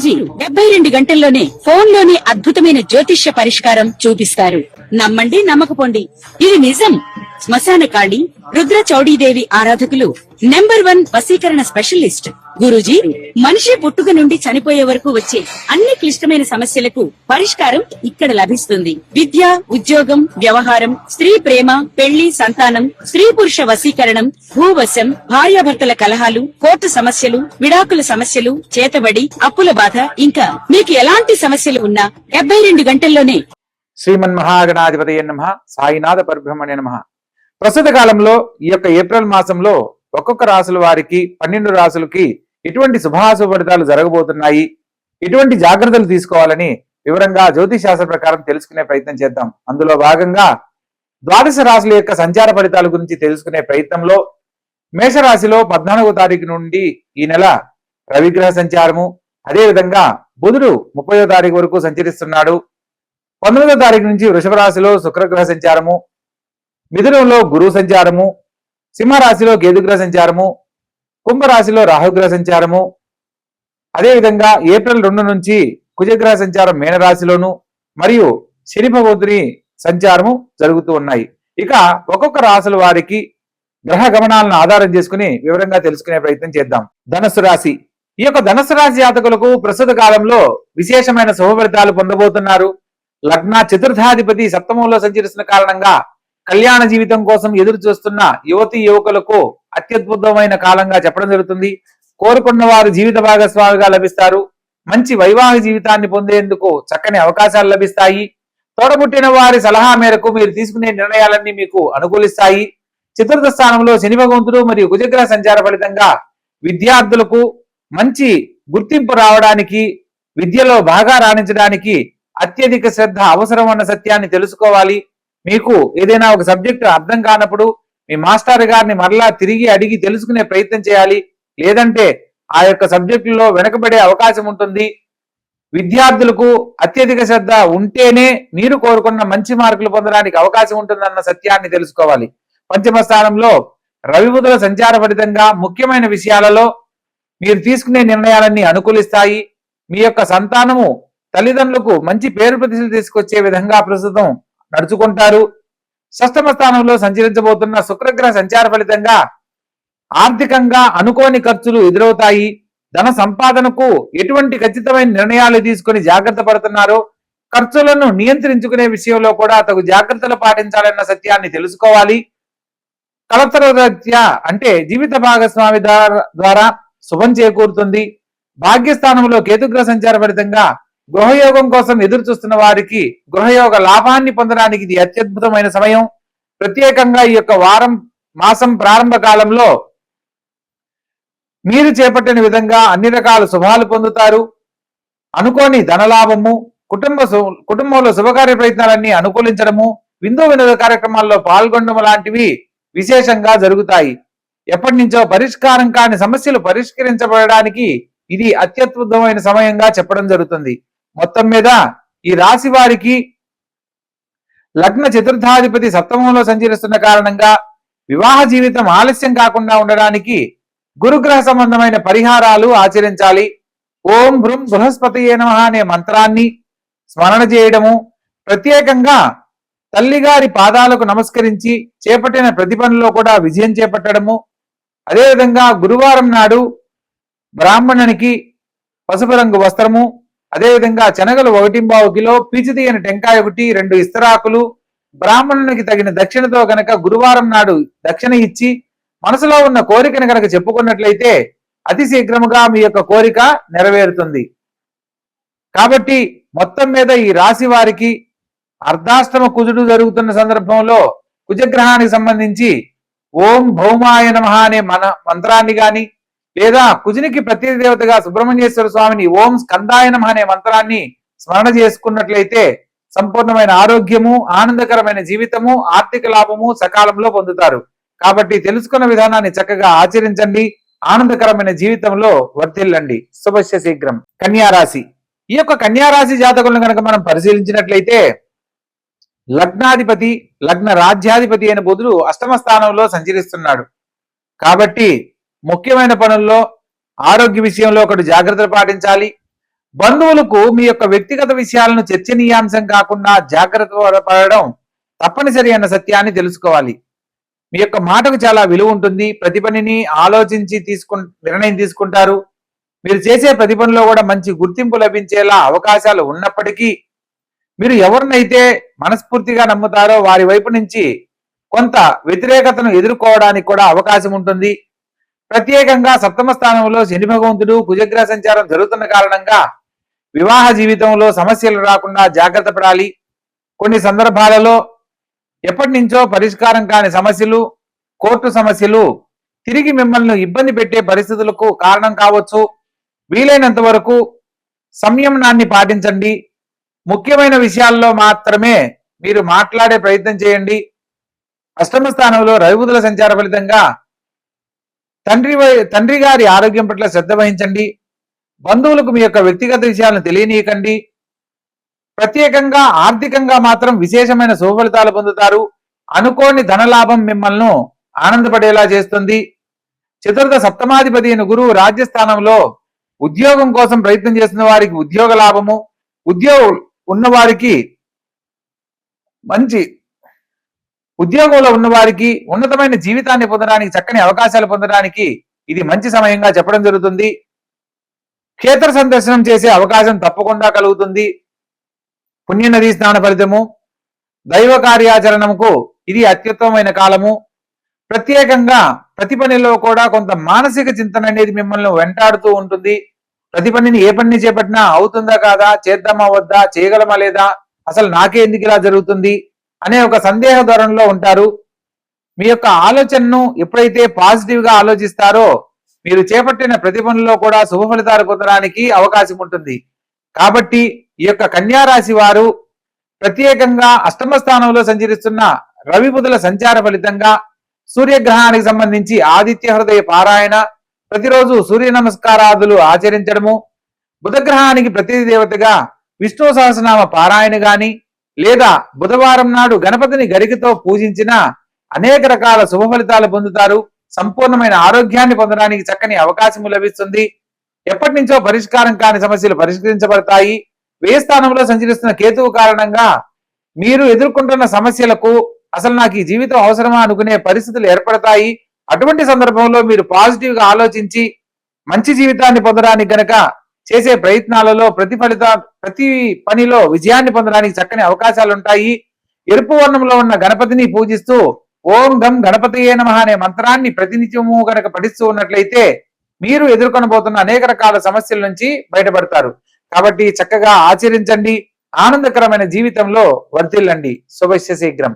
గురూజీ 72 గంటల్లోనే ఫోన్ లోనే అద్భుతమైన జ్యోతిష్య పరిష్కారం చూపిస్తారు. నమ్మండి, నమ్మకపోండి, ఇది నిజం. శ్మశాన కాళి రుద్ర చౌడీదేవి ఆరాధకులు నంబర్ 1 వశీకరణ స్పెషలిస్ట్ గురూజీ. మనిషి పుట్టుక నుండి చనిపోయే వరకు వచ్చే అన్ని క్లిష్టమైన సమస్యలకు పరిష్కారం ఇక్కడ లభిస్తుంది. విద్య, ఉద్యోగం, వ్యవహారం, స్త్రీ ప్రేమ, పెళ్లి, సంతానం, స్త్రీ పురుష వశీకరణం, భూవశం, భార్యాభర్తల కలహాలు, కోర్టు సమస్యలు, విడాకుల సమస్యలు, చేతబడి, అప్పుల బాధ, ఇంకా మీకు ఎలాంటి సమస్యలు ఉన్నా 72 గంటల్లోనే. శ్రీమన్ మహాగణాధిపతయ నమః. సాయినాథ పరబ్రహ్మణ్య నమః. ప్రస్తుత కాలంలో ఈ యొక్క ఏప్రిల్ మాసంలో ఒక్కొక్క రాశుల వారికి 12 రాశులకి ఎటువంటి శుభాశుభ ఫలితాలు జరగబోతున్నాయి, ఎటువంటి జాగ్రత్తలు తీసుకోవాలని వివరంగా జ్యోతిష్ శాస్త్ర ప్రకారం తెలుసుకునే ప్రయత్నం చేద్దాం. అందులో భాగంగా ద్వాదశ రాశుల యొక్క సంచార ఫలితాల గురించి తెలుసుకునే ప్రయత్నంలో మేషరాశిలో 14వ తారీఖు నుండి ఈ నెల రవిగ్రహ సంచారము, అదేవిధంగా బుధుడు 30వ తారీఖు వరకు సంచరిస్తున్నాడు. 19వ తారీఖు నుంచి వృషభ రాశిలో శుక్రగ్రహ సంచారము, మిథునంలో గురువు సంచారము, సింహరాశిలో కేతుగ్రహ సంచారము, కుంభరాశిలో రాహుగ్రహ సంచారము, అదేవిధంగా ఏప్రిల్ 2 నుంచి కుజగ్రహ సంచారం మీనరాశిలోను మరియు శని భగవంతుని సంచారము జరుగుతూ ఉన్నాయి. ఇక ఒక్కొక్క రాశుల వారికి గ్రహ గమనాలను ఆధారం చేసుకుని వివరంగా తెలుసుకునే ప్రయత్నం చేద్దాం. ధనస్సు రాశి. ఈ యొక్క ధనస్సు రాశి జాతకులకు ప్రస్తుత కాలంలో విశేషమైన శుభ ఫలితాలు పొందబోతున్నారు. లగ్న చతుర్థాధిపతి సప్తమంలో సంచరిస్తున్న కారణంగా కళ్యాణ జీవితం కోసం ఎదురు చూస్తున్న యువతి యువకులకు అత్యద్భుతమైన కాలంగా చెప్పడం జరుగుతుంది. కోరుకున్న వారు జీవిత భాగస్వామిగా లభిస్తారు. మంచి వైవాహిక జీవితాన్ని పొందేందుకు చక్కని అవకాశాలు లభిస్తాయి. తోడబుట్టిన వారి సలహా మేరకు మీరు తీసుకునే నిర్ణయాలన్నీ మీకు అనుకూలిస్తాయి. చతుర్థ స్థానంలో శని భగవంతుడు మరియు కుజగ్రహ సంచార ఫలితంగా విద్యార్థులకు మంచి గుర్తింపు రావడానికి, విద్యలో బాగా రాణించడానికి అత్యధిక శ్రద్ధ అవసరం అన్న సత్యాన్ని తెలుసుకోవాలి. మీకు ఏదైనా ఒక సబ్జెక్టు అర్థం కానప్పుడు మీ మాస్టర్ గారిని మరలా తిరిగి అడిగి తెలుసుకునే ప్రయత్నం చేయాలి. లేదంటే ఆ యొక్క సబ్జెక్టులో వెనకబడే అవకాశం ఉంటుంది. విద్యార్థులకు అత్యధిక శ్రద్ధ ఉంటేనే మీరు కోరుకున్న మంచి మార్కులు పొందడానికి అవకాశం ఉంటుందన్న సత్యాన్ని తెలుసుకోవాలి. పంచమ స్థానంలో రవి బుధుల సంచార ఫలితంగా ముఖ్యమైన విషయాలలో మీరు తీసుకునే నిర్ణయాలన్నీ అనుకూలిస్తాయి. మీ యొక్క సంతానము తల్లిదండ్రులకు మంచి పేరు ప్రతిష్టలు తీసుకొచ్చే విధంగా ప్రస్తుతం నడుచుకుంటారు. షష్టమ స్థానంలో సంచరించబోతున్న శుక్రగ్రహ సంచార ఫలితంగా ఆర్థికంగా అనుకోని ఖర్చులు ఎదురవుతాయి. ధన సంపాదనకు ఎటువంటి ఖచ్చితమైన నిర్ణయాలు తీసుకుని జాగ్రత్త పడుతున్నారో, ఖర్చులను నియంత్రించుకునే విషయంలో కూడా తగు జాగ్రత్తలు పాటించాలన్న సత్యాన్ని తెలుసుకోవాలి. కలత్రరీత్యా అంటే జీవిత భాగస్వామి ద్వారా శుభం చేకూరుతుంది. భాగ్యస్థానంలో కేతుగ్రహ సంచార ఫలితంగా గృహయోగం కోసం ఎదురు చూస్తున్న వారికి గృహయోగ లాభాన్ని పొందడానికి ఇది అత్యద్భుతమైన సమయం. ప్రత్యేకంగా ఈ యొక్క మాసం ప్రారంభ కాలంలో మీరు చేపట్టిన విధంగా అన్ని రకాల శుభాలు పొందుతారు. అనుకోని ధనలాభము, కుటుంబంలో శుభకార్య ప్రయత్నాలన్నీ అనుకూలించడము, విందు వినోద కార్యక్రమాల్లో పాల్గొనడం లాంటివి విశేషంగా జరుగుతాయి. ఎప్పటి నుంచో పరిష్కారం కాని సమస్యలు పరిష్కరించబడడానికి ఇది అత్యద్భుతమైన సమయంగా చెప్పడం జరుగుతుంది. మొత్తం మీద ఈ రాశి వారికి లగ్న చతుర్థాధిపతి సప్తమంలో సంచరిస్తున్న కారణంగా వివాహ జీవితం ఆలస్యం కాకుండా ఉండడానికి గురుగ్రహ సంబంధమైన పరిహారాలు ఆచరించాలి. ఓం భృం బృహస్పతియే నమః అనే మంత్రాన్ని స్మరణ చేయడము, ప్రత్యేకంగా తల్లిగారి పాదాలకు నమస్కరించి చేపట్టిన ప్రతి పనిలో కూడా విజయం చేపట్టడము, అదేవిధంగా గురువారం నాడు బ్రాహ్మణునికి పసుపు రంగు వస్త్రము, అదేవిధంగా శనగలు 1.25 కిలో, పీచు తీయని టెంకాయ 1, 2 ఇస్తరాకులు, బ్రాహ్మణునికి తగిన దక్షిణతో గనక గురువారం నాడు దక్షిణ ఇచ్చి మనసులో ఉన్న కోరికను కనుక చెప్పుకున్నట్లయితే అతి శీఘ్రముగా మీ యొక్క కోరిక నెరవేరుతుంది. కాబట్టి మొత్తం మీద ఈ రాశి వారికి అర్ధాష్టమ కుజుడు జరుగుతున్న సందర్భంలో కుజగ్రహానికి సంబంధించి ఓం భౌమాయ నమః అనే మంత్రాన్ని గాని, లేదా కుజునికి ప్రత్యేక దేవతగా సుబ్రహ్మణ్యేశ్వర స్వామిని ఓం స్కందాయ నమః అనే మంత్రాన్ని స్మరణ చేసుకున్నట్లయితే సంపూర్ణమైన ఆరోగ్యము, ఆనందకరమైన జీవితము, ఆర్థిక లాభము సకాలంలో పొందుతారు. కాబట్టి తెలుసుకున్న విధానాన్ని చక్కగా ఆచరించండి. ఆనందకరమైన జీవితంలో వర్ధిల్లండి. శుభస్య శీఘ్రం. కన్యారాశి. ఈ యొక్క కన్యారాశి జాతకులను కనుక మనం పరిశీలించినట్లయితే లగ్నాధిపతి, లగ్న రాజ్యాధిపతి అయిన బుధుడు అష్టమ స్థానంలో సంచరిస్తున్నాడు. కాబట్టి ముఖ్యమైన పనుల్లో ఆరోగ్య విషయంలో ఒకటి జాగ్రత్తలు పాటించాలి. బంధువులకు మీ యొక్క వ్యక్తిగత విషయాలను చర్చనీయాంశం కాకుండా జాగ్రత్త పడడం తప్పనిసరి అన్న సత్యాన్ని తెలుసుకోవాలి. మీ యొక్క మాటకు చాలా విలువ ఉంటుంది. ప్రతి పనిని ఆలోచించి నిర్ణయం తీసుకుంటారు. మీరు చేసే ప్రతి పనిలో కూడా మంచి గుర్తింపు లభించేలా అవకాశాలు ఉన్నప్పటికీ మీరు ఎవరినైతే మనస్ఫూర్తిగా నమ్ముతారో వారి వైపు నుంచి కొంత వ్యతిరేకతను ఎదుర్కోవడానికి కూడా అవకాశం ఉంటుంది. ప్రత్యేకంగా సప్తమ స్థానంలో శని భగవంతుడు కుజగ్రహ సంచారం జరుగుతున్న కారణంగా వివాహ జీవితంలో సమస్యలు రాకుండా జాగ్రత్త పడాలి. కొన్ని సందర్భాలలో ఎప్పటి నుంచో పరిష్కారం కాని సమస్యలు, కోర్టు సమస్యలు తిరిగి మిమ్మల్ని ఇబ్బంది పెట్టే పరిస్థితులకు కారణం కావచ్చు. వీలైనంత వరకు సంయమనాన్ని పాటించండి. ముఖ్యమైన విషయాల్లో మాత్రమే మీరు మాట్లాడే ప్రయత్నం చేయండి. అష్టమ స్థానంలో రవిబుధుల సంచార ఫలితంగా తండ్రి గారి ఆరోగ్యం పట్ల శ్రద్ధ వహించండి. బంధువులకు మీ యొక్క వ్యక్తిగత విషయాలను తెలియనీయకండి. ప్రత్యేకంగా ఆర్థికంగా మాత్రం విశేషమైన శుభఫలితాలు పొందుతారు. అనుకోని ధనలాభం మిమ్మల్ని ఆనందపడేలా చేస్తుంది. చతుర్థ సప్తమాధిపతి అయిన గురువు రాజ్యస్థానంలో ఉద్యోగం కోసం ప్రయత్నం చేస్తున్న వారికి ఉద్యోగ లాభము, ఉద్యోగం ఉన్నవారికి ఉద్యోగంలో ఉన్నవారికి ఉన్నతమైన జీవితాన్ని పొందడానికి, చక్కని అవకాశాలు పొందడానికి ఇది మంచి సమయంగా చెప్పడం జరుగుతుంది. క్షేత్ర సందర్శనం చేసే అవకాశం తప్పకుండా కలుగుతుంది. పుణ్యనదీ స్నాన ఫలితము, దైవ కార్యాచరణముకు ఇది అత్యుత్తమమైన కాలము. ప్రత్యేకంగా ప్రతి పనిలో కూడా కొంత మానసిక చింతన అనేది మిమ్మల్ని వెంటాడుతూ ఉంటుంది. ప్రతి పనిని ఏ పనిని చేపట్టినా అవుతుందా కాదా, చేద్దామా వద్దా, చేయగలమా లేదా, అసలు నాకే ఎందుకు ఇలా జరుగుతుంది అనే ఒక సందేహ ధోరణిలో ఉంటారు. మీ యొక్క ఆలోచనను ఎప్పుడైతే పాజిటివ్ గా ఆలోచిస్తారో మీరు చేపట్టిన ప్రతి పనిలో కూడా శుభ ఫలితాలు పొందడానికి అవకాశం ఉంటుంది. కాబట్టి ఈ యొక్క కన్యా రాశి వారు ప్రత్యేకంగా అష్టమ స్థానంలో సంచరిస్తున్న రవి బుధుల సంచార ఫలితంగా సూర్యగ్రహానికి సంబంధించి ఆదిత్య హృదయ పారాయణ, ప్రతిరోజు సూర్య నమస్కారాదులు ఆచరించడము, బుధగ్రహానికి ప్రతి దేవతగా విష్ణు సహస్రనామ పారాయణ గాని లేదా బుధవారం నాడు గణపతిని గరికతో పూజించిన అనేక రకాల శుభ ఫలితాలు పొందుతారు. సంపూర్ణమైన ఆరోగ్యాన్ని పొందడానికి చక్కని అవకాశం లభిస్తుంది. ఎప్పటి నుంచో పరిష్కారం కాని సమస్యలు పరిష్కరించబడతాయి. వ్యయ స్థానంలో సంచరిస్తున్న కేతువు కారణంగా మీరు ఎదుర్కొంటున్న సమస్యలకు అసలు నాకు ఈ జీవితం అవసరమా అనుకునే పరిస్థితులు ఏర్పడతాయి. అటువంటి సందర్భంలో మీరు పాజిటివ్ గా ఆలోచించి మంచి జీవితాన్ని పొందడానికి గనక చేసే ప్రయత్నాలలో ప్రతి పనిలో విజయాన్ని పొందడానికి చక్కని అవకాశాలు ఉంటాయి. ఎరుపు వర్ణంలో ఉన్న గణపతిని పూజిస్తూ ఓం గం గణపతియే నమః అనే మంత్రాన్ని ప్రతినిత్యము గనక పఠిస్తూ ఉన్నట్లయితే మీరు ఎదుర్కొనబోతున్న అనేక రకాల సమస్యల నుంచి బయటపడతారు. కాబట్టి చక్కగా ఆచరించండి. ఆనందకరమైన జీవితంలో వర్ధిల్లండి. శుభస్య శీఘ్రం.